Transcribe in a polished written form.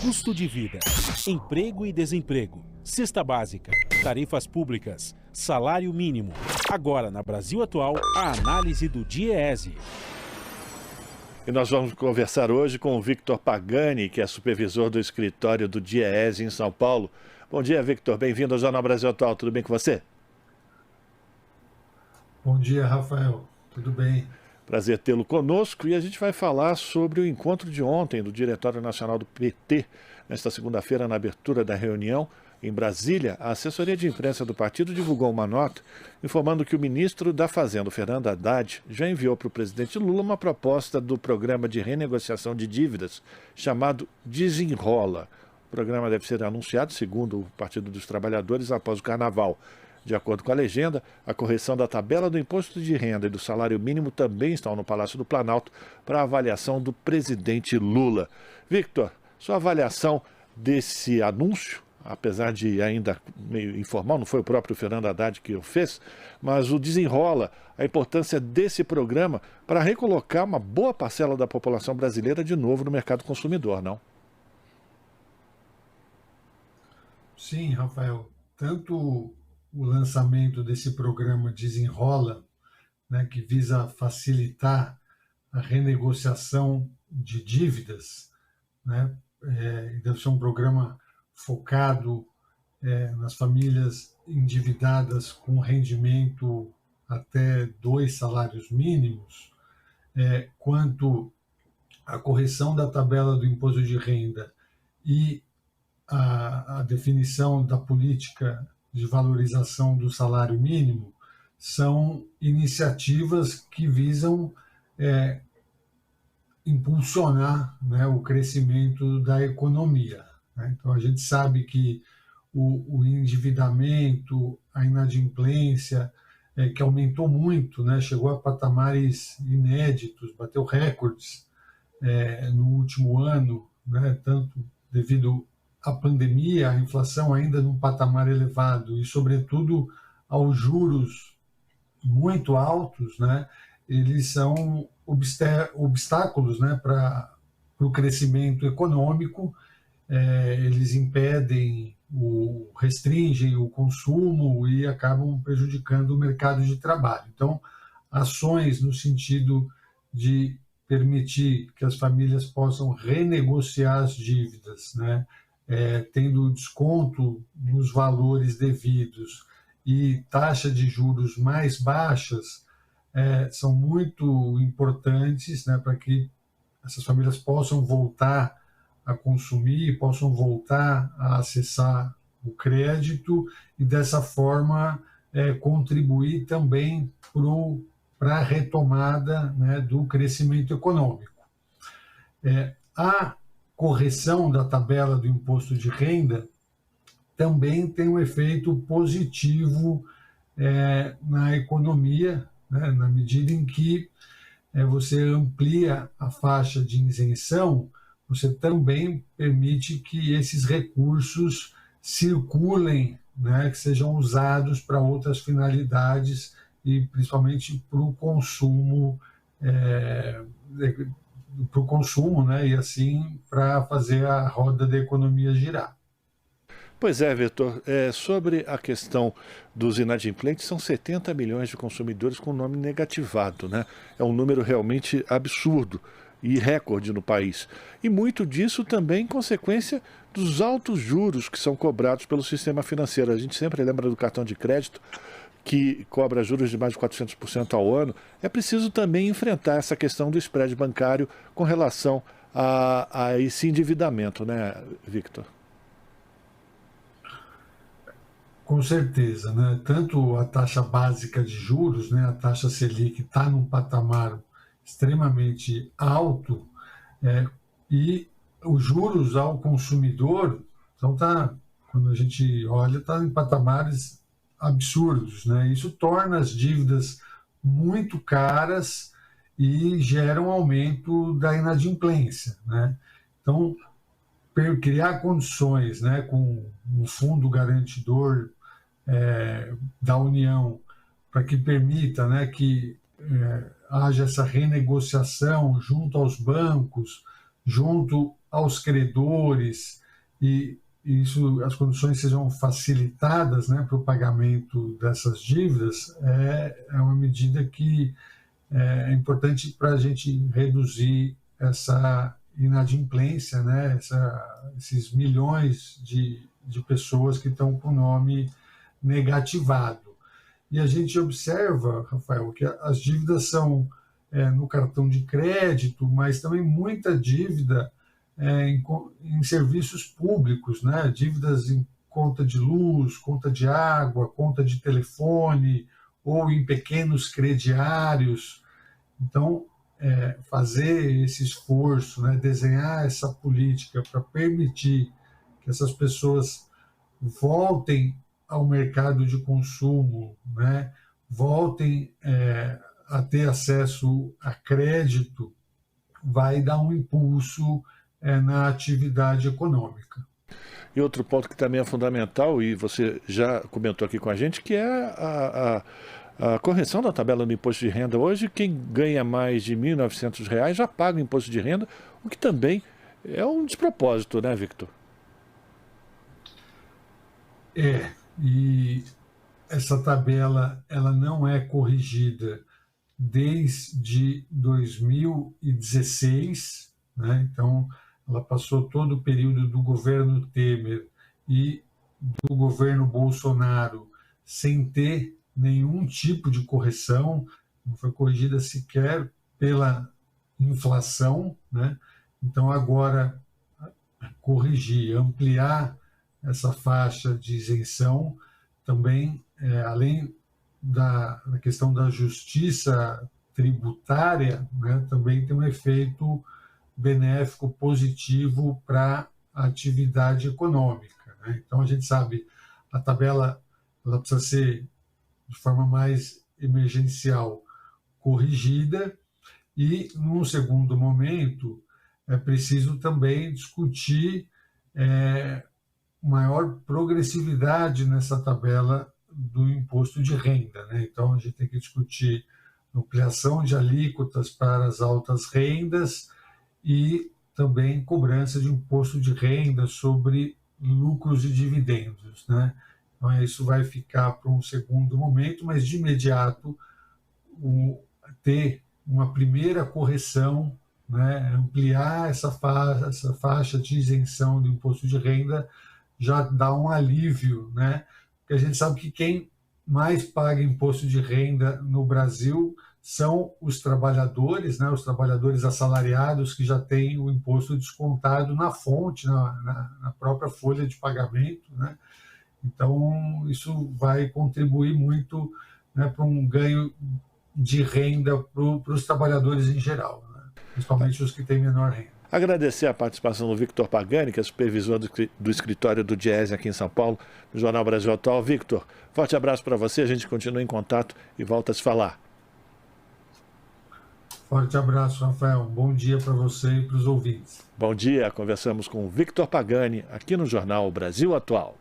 Custo de vida, emprego e desemprego, cesta básica, tarifas públicas, salário mínimo. Agora, na Brasil Atual, a análise do DIEESE. E nós vamos conversar hoje com o Victor Pagani, que é supervisor do escritório do DIEESE em São Paulo. Bom dia, Victor. Bem-vindo ao Jornal Brasil Atual. Tudo bem com você? Bom dia, Rafael. Tudo bem? Prazer tê-lo conosco, e a gente vai falar sobre o encontro de ontem do Diretório Nacional do PT. Nesta segunda-feira, na abertura da reunião em Brasília, a assessoria de imprensa do partido divulgou uma nota informando que o ministro da Fazenda, Fernando Haddad, já enviou para o presidente Lula uma proposta do programa de renegociação de dívidas chamado Desenrola. O programa deve ser anunciado, segundo o Partido dos Trabalhadores, após o Carnaval. De acordo com a legenda, a correção da tabela do imposto de renda e do salário mínimo também estão no Palácio do Planalto para avaliação do presidente Lula. Victor, sua avaliação desse anúncio, apesar de ainda meio informal, não foi o próprio Fernando Haddad que o fez, mas o Desenrola, a importância desse programa para recolocar uma boa parcela da população brasileira de novo no mercado consumidor, não? Sim, Rafael. Tanto o lançamento desse programa Desenrola, né, que visa facilitar a renegociação de dívidas, né, deve ser um programa focado nas famílias endividadas com rendimento até 2 salários mínimos, quanto a correção da tabela do imposto de renda e a definição da política de valorização do salário mínimo, são iniciativas que visam impulsionar, né, o crescimento da economia, né? Então, a gente sabe que o endividamento, a inadimplência, que aumentou muito, né, chegou a patamares inéditos, bateu recordes no último ano, né, tanto devido à pandemia, a inflação ainda num patamar elevado e, sobretudo, aos juros muito altos, né, eles são obstáculos, né, para o crescimento econômico. Eles impedem, restringem o consumo e acabam prejudicando o mercado de trabalho. Então, ações no sentido de permitir que as famílias possam renegociar as dívidas, né, tendo desconto nos valores devidos e taxa de juros mais baixas, são muito importantes, né, para que essas famílias possam voltar a consumir, possam voltar a acessar o crédito e, dessa forma, contribuir também para a retomada, né, do crescimento econômico. A correção da tabela do imposto de renda também tem um efeito positivo na economia, né, na medida em que você amplia a faixa de isenção, você também permite que esses recursos circulem, né, que sejam usados para outras finalidades e principalmente para o consumo, né, e assim para fazer a roda da economia girar. Pois é, Vitor, sobre a questão dos inadimplentes, são 70 milhões de consumidores com nome negativado, né? É um número realmente absurdo e recorde no país. E muito disso também consequência dos altos juros que são cobrados pelo sistema financeiro. A gente sempre lembra do cartão de crédito, que cobra juros de mais de 400% ao ano. É preciso também enfrentar essa questão do spread bancário com relação a esse endividamento, né, Victor? Com certeza, né? Tanto a taxa básica de juros, né, a taxa Selic, está num patamar extremamente alto, e os juros ao consumidor, então quando a gente olha, está em patamares absurdos, né? Isso torna as dívidas muito caras e gera um aumento da inadimplência, né? Então, criar condições, né, com um fundo garantidor da União, para que permita, né, que haja essa renegociação junto aos bancos junto aos credores e as condições sejam facilitadas, né, para o pagamento dessas dívidas, é uma medida que é importante para a gente reduzir essa inadimplência, né, esses milhões de pessoas que estão com o nome negativado. E a gente observa, Rafael, que as dívidas são no cartão de crédito, mas também muita dívida em serviços públicos, né? Dívidas em conta de luz, conta de água, conta de telefone, ou em pequenos crediários. Então, fazer esse esforço, né? Desenhar essa política para permitir que essas pessoas voltem ao mercado de consumo, né? Voltem a ter acesso a crédito, vai dar um impulso na atividade econômica. E outro ponto que também é fundamental, e você já comentou aqui com a gente, que é a correção da tabela do imposto de renda. Hoje, quem ganha mais de R$ 1.900 já paga o imposto de renda, o que também é um despropósito, né, Victor? E essa tabela ela não é corrigida desde 2016, né? Então, ela passou todo o período do governo Temer e do governo Bolsonaro sem ter nenhum tipo de correção, não foi corrigida sequer pela inflação, né? Então, agora, corrigir, ampliar essa faixa de isenção, também, além da questão da justiça tributária, né, também tem um efeito benéfico, positivo para a atividade econômica, né? Então, a gente sabe, a tabela ela precisa ser, de forma mais emergencial, corrigida, e, num segundo momento, é preciso também discutir maior progressividade nessa tabela do imposto de renda, né? Então, a gente tem que discutir ampliação de alíquotas para as altas rendas e também cobrança de imposto de renda sobre lucros e dividendos, né? Então, isso vai ficar para um segundo momento, mas, de imediato, ter uma primeira correção, né? Ampliar essa faixa de isenção do imposto de renda já dá um alívio, né? Porque a gente sabe que quem mais paga imposto de renda no Brasil são os trabalhadores, né? Os trabalhadores assalariados que já têm o imposto descontado na fonte, na própria folha de pagamento, né? Então, isso vai contribuir muito, né, para um ganho de renda para os trabalhadores em geral, né? Principalmente os que têm menor renda. Agradecer a participação do Victor Pagani, que é supervisor do escritório do Diese aqui em São Paulo, no Jornal Brasil Atual. Victor, forte abraço para você, a gente continua em contato e volta a se falar. Forte abraço, Rafael. Um bom dia para você e para os ouvintes. Bom dia, conversamos com o Victor Pagani aqui no Jornal Brasil Atual.